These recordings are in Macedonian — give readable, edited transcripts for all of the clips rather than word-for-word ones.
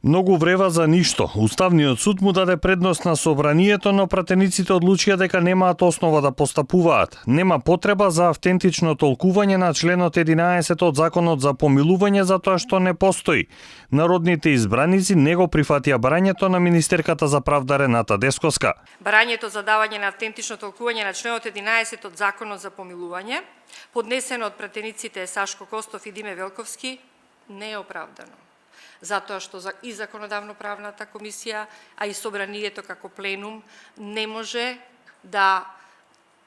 Многу врева за ништо. Уставниот суд му даде предност на собранието, но пратениците одлучија дека немаат основа да постапуваат. Нема потреба за автентично толкување на членот 11 од Законот за помилување затоа што не постои. Народните избраници не го прифатија барањето на министерката за правда Рената Десковска. Барањето за давање на автентично толкување на членот 11 од Законот за помилување, поднесено од пратениците Сашко Костов и Диме Велковски, не е оправдано. Затоа што и Законодавно-правната комисија, а и собранието како пленум не може да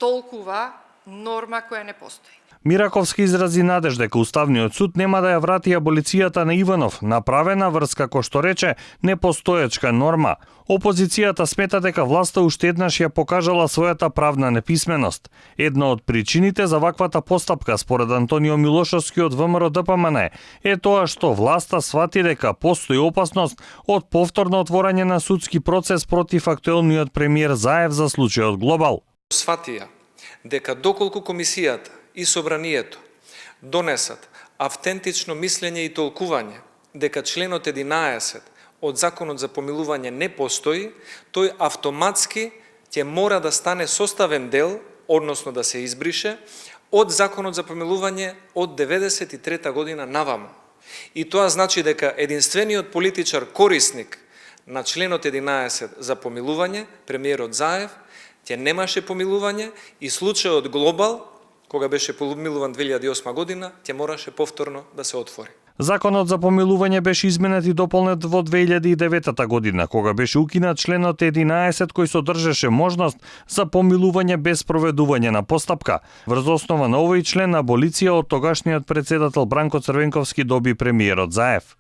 толкува норма која не постои. Мираковски изрази надеж дека Уставниот суд нема да ја врати аболицијата на Иванов, направена врз, како што рече, непостоечка норма. Опозицијата смета дека власта уште еднаш ја покажала својата правна неписменост. Една од причините за ваквата постапка, според Антонио Милошовски од ВМРО ДПМН, е тоа што власта свати дека постои опасност од повторно отворање на судски процес против актуелниот премиер Заев за случајот Глобал. Сватија дека доколку комисијата и собранието донесат автентично мислење и толкување дека членот 11 од Законот за помилување не постои, тој автоматски ќе мора да стане составен дел, односно да се избрише, од Законот за помилување од 93 година наваму. И тоа значи дека единствениот политичар корисник на членот 11 за помилување, премиерот Заев, ќе немаше помилување и случајот Глобал, кога беше помилуван 2008 година, ќе мораше повторно да се отвори. Законот за помилување беше изменет и дополнет во 2009 година, кога беше укинат членот 11 кој содржеше можност за помилување без проведување на постапка. Врз основа на овој член аболиција од тогашниот председател Бранко Црвенковски доби премиерот Заев.